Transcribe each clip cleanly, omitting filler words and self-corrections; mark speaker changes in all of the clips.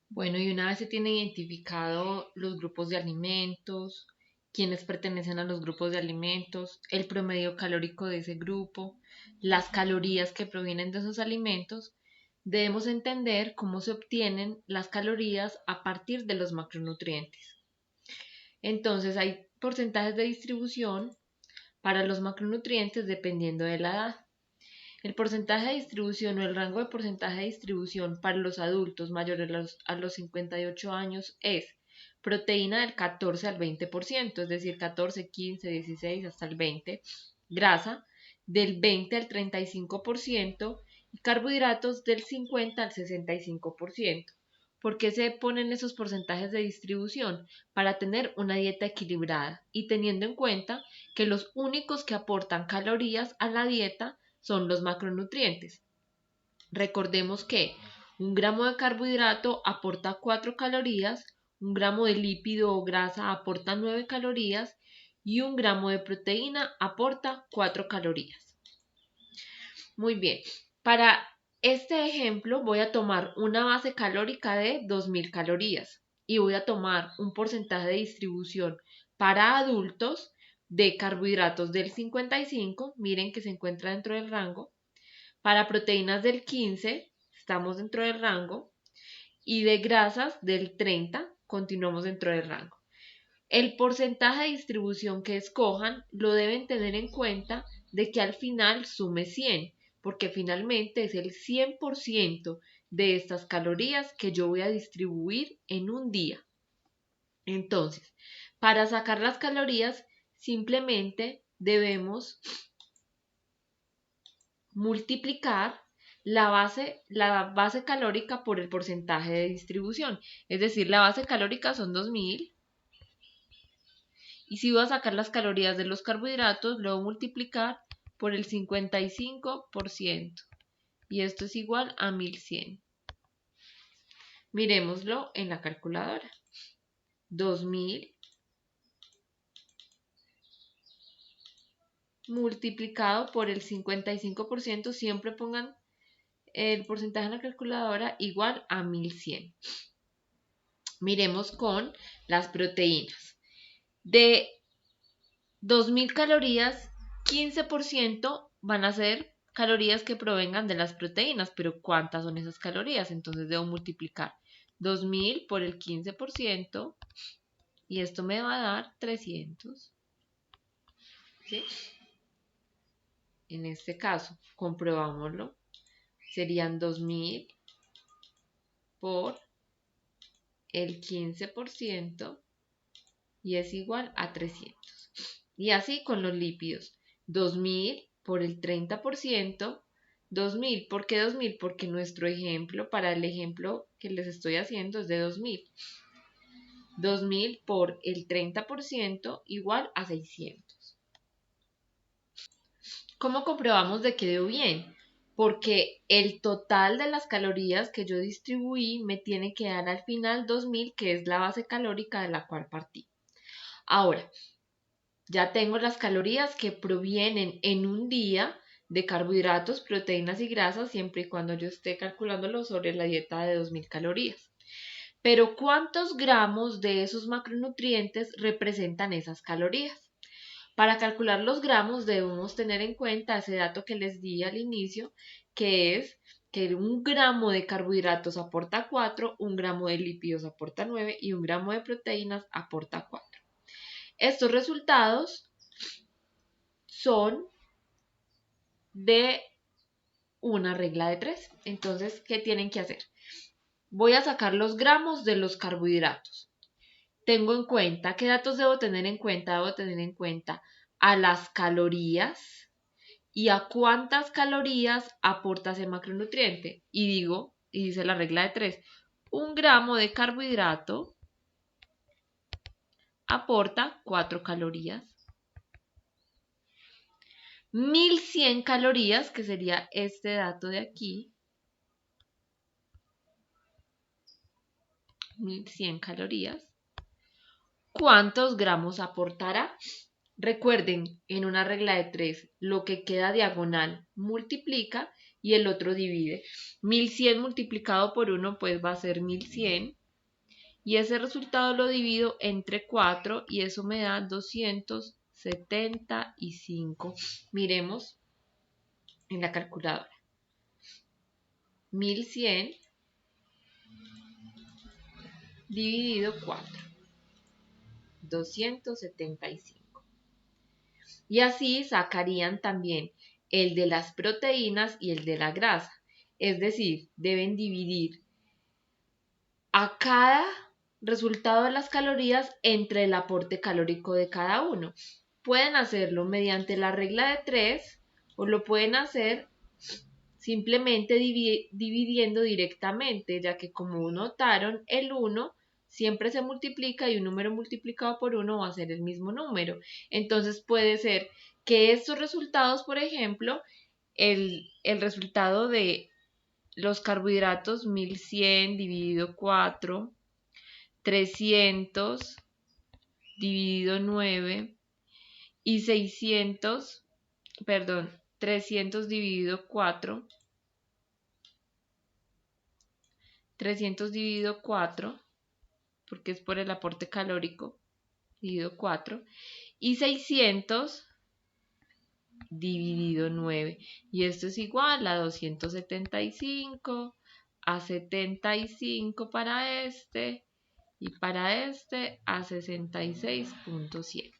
Speaker 1: Bueno, y una vez se tiene identificado los grupos de alimentos, quienes pertenecen a los grupos de alimentos, el promedio calórico de ese grupo, las calorías que provienen de esos alimentos, debemos entender cómo se obtienen las calorías a partir de los macronutrientes. Entonces, hay porcentajes de distribución para los macronutrientes dependiendo de la edad. El porcentaje de distribución o el rango de porcentaje de distribución para los adultos mayores a los 58 años es proteína del 14 al 20%, es decir, 14, 15, 16 hasta el 20%, grasa del 20 al 35% y carbohidratos del 50 al 65%. ¿Por qué se ponen esos porcentajes de distribución? Para tener una dieta equilibrada y teniendo en cuenta que los únicos que aportan calorías a la dieta son los macronutrientes. Recordemos que un gramo de carbohidrato aporta 4 calorías, un gramo de lípido o grasa aporta 9 calorías y un gramo de proteína aporta 4 calorías. Muy bien, para este ejemplo voy a tomar una base calórica de 2000 calorías y voy a tomar un porcentaje de distribución para adultos de carbohidratos del 55, miren que se encuentra dentro del rango, para proteínas del 15, estamos dentro del rango, y de grasas del 30, continuamos dentro del rango. El porcentaje de distribución que escojan lo deben tener en cuenta de que al final sume 100, porque finalmente es el 100% de estas calorías que yo voy a distribuir en un día. Entonces, para sacar las calorías, simplemente debemos multiplicar la base calórica por el porcentaje de distribución. Es decir, la base calórica son 2000. Y si voy a sacar las calorías de los carbohidratos, lo voy a multiplicar por el 55%. Y esto es igual a 1100. Miremoslo en la calculadora. 2000 multiplicado por el 55%, siempre pongan el porcentaje en la calculadora, igual a 1100. Miremos con las proteínas. De 2000 calorías, 15% van a ser calorías que provengan de las proteínas, pero ¿cuántas son esas calorías? Entonces debo multiplicar 2000 por el 15% y esto me va a dar 300. ¿Sí? En este caso, comprobámoslo, serían 2000 por el 15% y es igual a 300. Y así con los lípidos. 2000 por el 30%. 2000, ¿por qué 2000? Porque nuestro ejemplo, para el ejemplo que les estoy haciendo es de 2000. 2000 por el 30% igual a 600. ¿Cómo comprobamos de que dio bien? Porque el total de las calorías que yo distribuí me tiene que dar al final 2000, que es la base calórica de la cual partí. Ahora, ya tengo las calorías que provienen en un día de carbohidratos, proteínas y grasas, siempre y cuando yo esté calculándolo sobre la dieta de 2000 calorías. Pero ¿cuántos gramos de esos macronutrientes representan esas calorías? Para calcular los gramos debemos tener en cuenta ese dato que les di al inicio, que es que un gramo de carbohidratos aporta 4, un gramo de lípidos aporta 9 y un gramo de proteínas aporta 4. Estos resultados son de una regla de 3. Entonces, ¿qué tienen que hacer? Voy a sacar los gramos de los carbohidratos. Tengo en cuenta, ¿qué datos debo tener en cuenta? Debo tener en cuenta a las calorías y a cuántas calorías aporta ese macronutriente. Y dice la regla de 3, un gramo de carbohidrato aporta 4 calorías. 1100 calorías, que sería este dato de aquí. 1100 calorías. ¿Cuántos gramos aportará? Recuerden, en una regla de 3, lo que queda diagonal multiplica y el otro divide. 1100 multiplicado por 1 pues va a ser 1100. Y ese resultado lo divido entre 4 y eso me da 275. Miremos en la calculadora. 1100 dividido 4. 275. Y así sacarían también el de las proteínas y el de la grasa. Es decir, deben dividir a cada resultado de las calorías entre el aporte calórico de cada uno. Pueden hacerlo mediante la regla de 3 o lo pueden hacer simplemente dividiendo directamente, ya que como notaron, el 1 siempre se multiplica y un número multiplicado por 1 va a ser el mismo número. Entonces puede ser que estos resultados, por ejemplo, el resultado de los carbohidratos 1100 dividido 4, 300 dividido 9 y 300 dividido 4, 300 dividido 4, porque es por el aporte calórico, dividido 4, y 600 dividido 9. Y esto es igual a 275, a 75 para este, y para este a 66.7.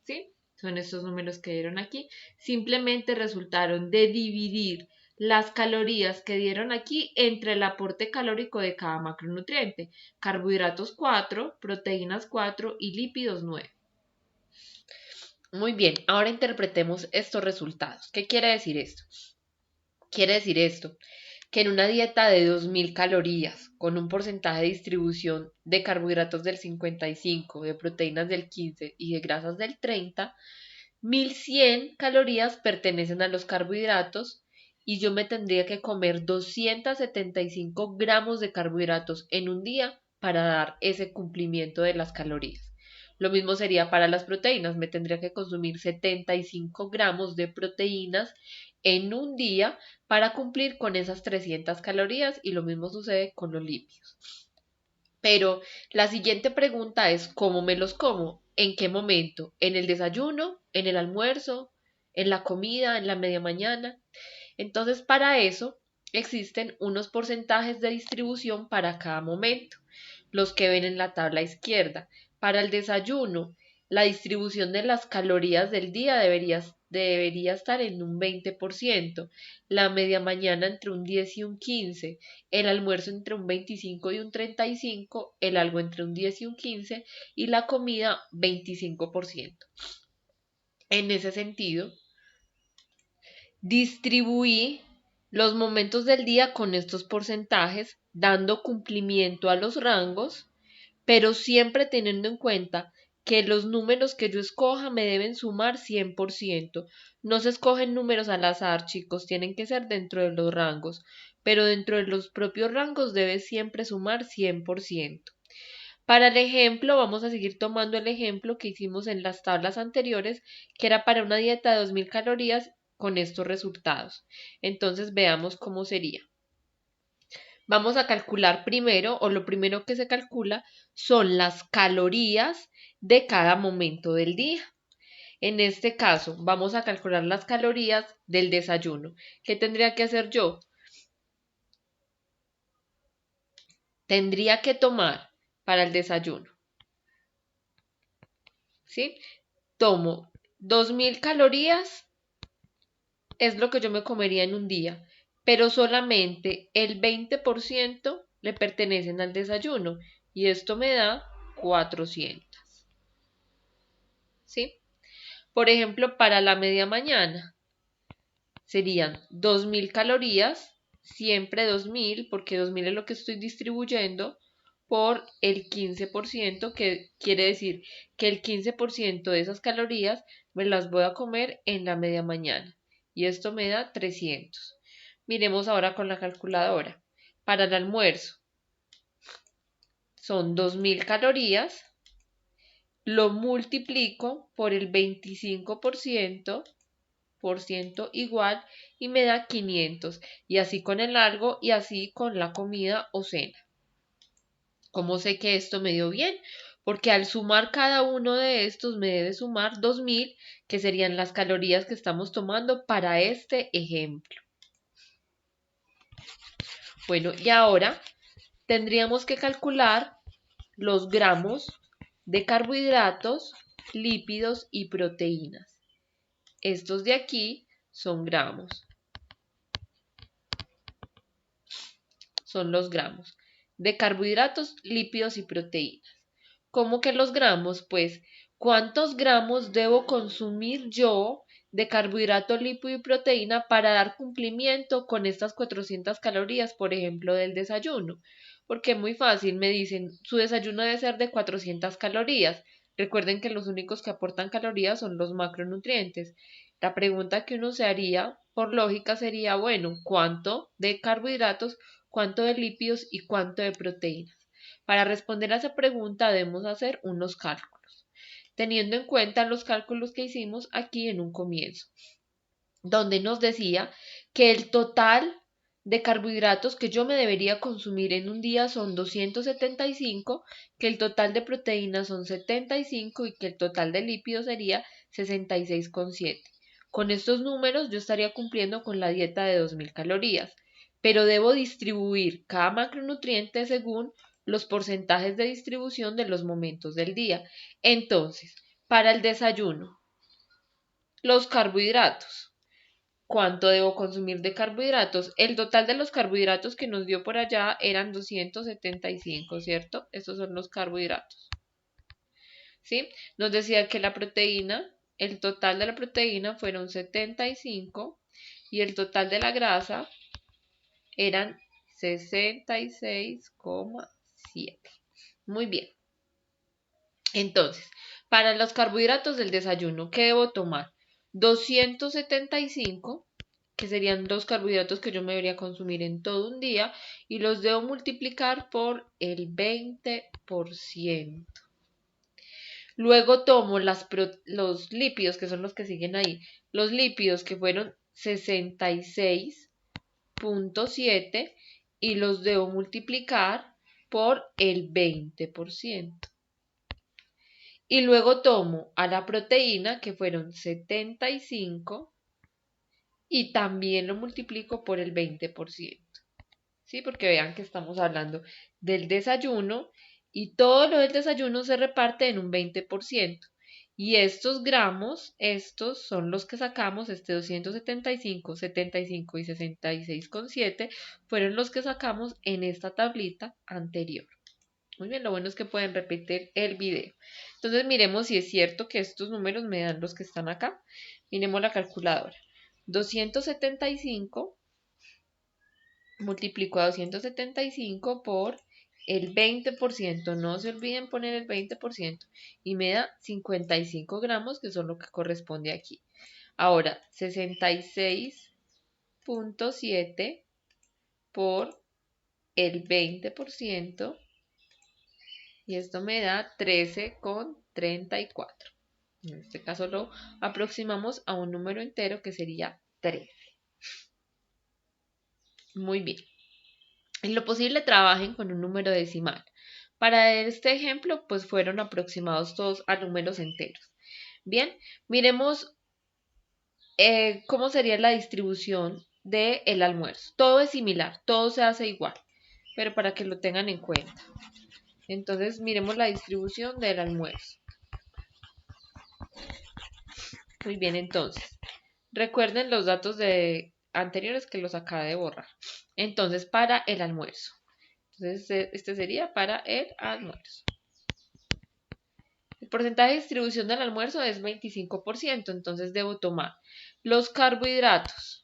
Speaker 1: ¿Sí? Son estos números que dieron aquí. Simplemente resultaron de dividir las calorías que dieron aquí entre el aporte calórico de cada macronutriente. Carbohidratos 4, proteínas 4 y lípidos 9. Muy bien, ahora interpretemos estos resultados. ¿Qué quiere decir esto? Quiere decir esto, que en una dieta de 2000 calorías, con un porcentaje de distribución de carbohidratos del 55, de proteínas del 15 y de grasas del 30, 1100 calorías pertenecen a los carbohidratos y yo me tendría que comer 275 gramos de carbohidratos en un día para dar ese cumplimiento de las calorías. Lo mismo sería para las proteínas, me tendría que consumir 75 gramos de proteínas en un día para cumplir con esas 300 calorías y lo mismo sucede con los lípidos. Pero la siguiente pregunta es, ¿cómo me los como? ¿En qué momento? ¿En el desayuno? ¿En el almuerzo? ¿En la comida? ¿En la media mañana? Entonces, para eso existen unos porcentajes de distribución para cada momento, los que ven en la tabla izquierda. Para el desayuno, la distribución de las calorías del día debería estar en un 20%, la media mañana entre un 10 y un 15%, el almuerzo entre un 25 y un 35%, el algo entre un 10 y un 15% y la comida 25%. En ese sentido, distribuí los momentos del día con estos porcentajes, dando cumplimiento a los rangos, pero siempre teniendo en cuenta que los números que yo escoja me deben sumar 100%. No se escogen números al azar, chicos, tienen que ser dentro de los rangos, pero dentro de los propios rangos debe siempre sumar 100%. Para el ejemplo, vamos a seguir tomando el ejemplo que hicimos en las tablas anteriores, que era para una dieta de 2000 calorías con estos resultados. Entonces veamos cómo sería. Vamos a calcular primero, o lo primero que se calcula son las calorías de cada momento del día. En este caso, vamos a calcular las calorías del desayuno. ¿Qué tendría que hacer yo? Tendría que tomar para el desayuno, ¿sí? Tomo 2000 calorías, es lo que yo me comería en un día, pero solamente el 20% le pertenecen al desayuno y esto me da 400. ¿Sí? Por ejemplo, para la media mañana serían 2000 calorías, siempre 2000, porque 2000 es lo que estoy distribuyendo por el 15%, que quiere decir que el 15% de esas calorías me las voy a comer en la media mañana. Y esto me da 300. Miremos ahora con la calculadora. Para el almuerzo son 2000 calorías. lo multiplico por el 25% igual y me da 500. Y así con el algo y así con la comida o cena. ¿Cómo sé que esto me dio bien? Porque al sumar cada uno de estos me debe sumar 2000, que serían las calorías que estamos tomando para este ejemplo. Bueno, y ahora tendríamos que calcular los gramos de carbohidratos, lípidos y proteínas. Estos de aquí son gramos. Son los gramos de carbohidratos, lípidos y proteínas. ¿Cómo que los gramos? Pues, ¿cuántos gramos debo consumir yo de carbohidrato, lípido y proteína para dar cumplimiento con estas 400 calorías, por ejemplo, del desayuno? Porque es muy fácil, me dicen, su desayuno debe ser de 400 calorías. Recuerden que los únicos que aportan calorías son los macronutrientes. La pregunta que uno se haría, por lógica, sería, bueno, ¿cuánto de carbohidratos, cuánto de lípidos y cuánto de proteínas? Para responder a esa pregunta debemos hacer unos cálculos, teniendo en cuenta los cálculos que hicimos aquí en un comienzo, donde nos decía que el total de carbohidratos que yo me debería consumir en un día son 275, que el total de proteínas son 75 y que el total de lípidos sería 66,7. Con estos números yo estaría cumpliendo con la dieta de 2000 calorías, pero debo distribuir cada macronutriente según los porcentajes de distribución de los momentos del día. Entonces, para el desayuno, los carbohidratos. ¿Cuánto debo consumir de carbohidratos? El total de los carbohidratos que nos dio por allá eran 275, ¿cierto? Estos son los carbohidratos. ¿Sí? Nos decía que la proteína, el total de la proteína fueron 75 y el total de la grasa eran 66,7. Muy bien. Entonces, para los carbohidratos del desayuno, ¿qué debo tomar? 275, que serían los carbohidratos que yo me debería consumir en todo un día, y los debo multiplicar por el 20%. Luego tomo los lípidos, que son los que siguen ahí, los lípidos que fueron 66,7 y los debo multiplicar por el 20%. Y luego tomo a la proteína, que fueron 75, y también lo multiplico por el 20%. ¿Sí? Porque vean que estamos hablando del desayuno y todo lo del desayuno se reparte en un 20%. Y estos gramos, estos son los que sacamos, 275, 75 y 66,7, fueron los que sacamos en esta tablita anterior. Muy bien, lo bueno es que pueden repetir el video. Entonces miremos si es cierto que estos números me dan los que están acá. Miremos la calculadora. 275 multiplico a 275 por el 20%. No se olviden poner el 20%. Y me da 55 gramos, que son lo que corresponde aquí. Ahora, 66,7 por el 20%. Y esto me da 13,34. En este caso lo aproximamos a un número entero que sería 13. Muy bien. En lo posible trabajen con un número decimal. Para este ejemplo, pues fueron aproximados todos a números enteros. Bien, miremos cómo sería la distribución del almuerzo. Todo es similar, todo se hace igual, pero para que lo tengan en cuenta. Entonces, miremos la distribución del almuerzo. Muy bien, entonces, recuerden los datos anteriores que los acabé de borrar. Entonces, para el almuerzo. Entonces, este sería para el almuerzo. El porcentaje de distribución del almuerzo es 25%, entonces debo tomar los carbohidratos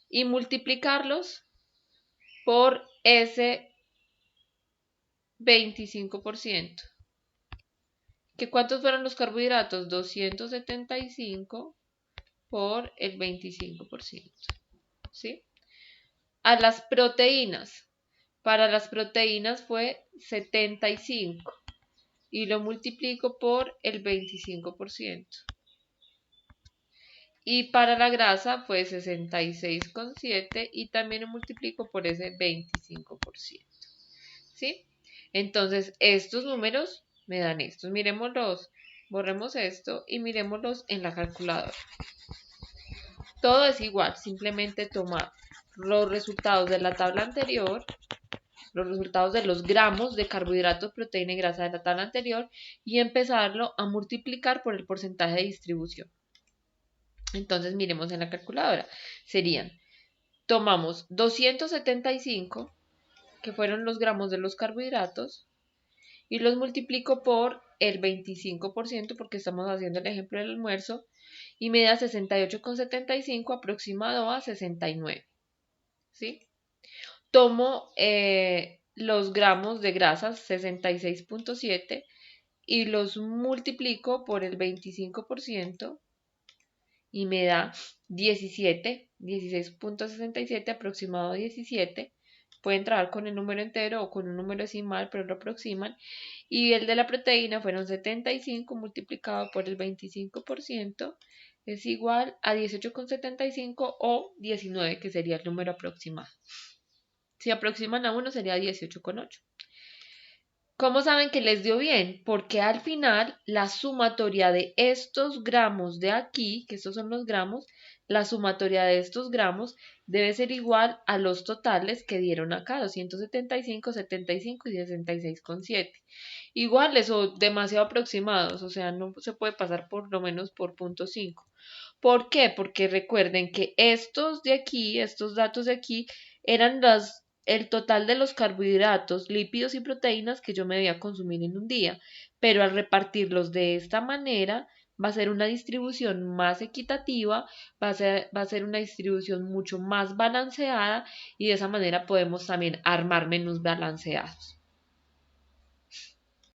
Speaker 1: y multiplicarlos por ese 25%. ¿Que cuántos fueron los carbohidratos? 275 por el 25%. ¿Sí? A las proteínas. Para las proteínas fue 75. y lo multiplico por el 25%. Y para la grasa fue 66,7 y también lo multiplico por ese 25%. ¿Sí? Entonces, estos números me dan estos. Miremoslos, borremos esto y miremoslos en la calculadora. Todo es igual, simplemente tomar los resultados de la tabla anterior, los resultados de los gramos de carbohidratos, proteína y grasa de la tabla anterior y empezarlo a multiplicar por el porcentaje de distribución. Entonces miremos en la calculadora. Serían, tomamos 275, que fueron los gramos de los carbohidratos, y los multiplico por el 25% porque estamos haciendo el ejemplo del almuerzo y me da 68,75 aproximado a 69. ¿Sí? Tomo los gramos de grasas 66,7 y los multiplico por el 25% y me da 17, 16,67 aproximado a 17. Pueden trabajar con el número entero o con un número decimal, pero lo aproximan. Y el de la proteína fueron 75 multiplicado por el 25% es igual a 18,75 o 19, que sería el número aproximado. Si aproximan a 1 sería 18,8. ¿Cómo saben que les dio bien? Porque al final la sumatoria de estos gramos de aquí, que estos son los gramos, la sumatoria de estos gramos debe ser igual a los totales que dieron acá, 275, 75 y 66,7. Iguales o demasiado aproximados, o sea, no se puede pasar por lo menos por 0,5. ¿Por qué? Porque recuerden que estos de aquí, estos datos de aquí, eran el total de los carbohidratos, lípidos y proteínas que yo me debía consumir en un día. Pero al repartirlos de esta manera, va a ser una distribución más equitativa, va a ser una distribución mucho más balanceada y de esa manera podemos también armar menús balanceados.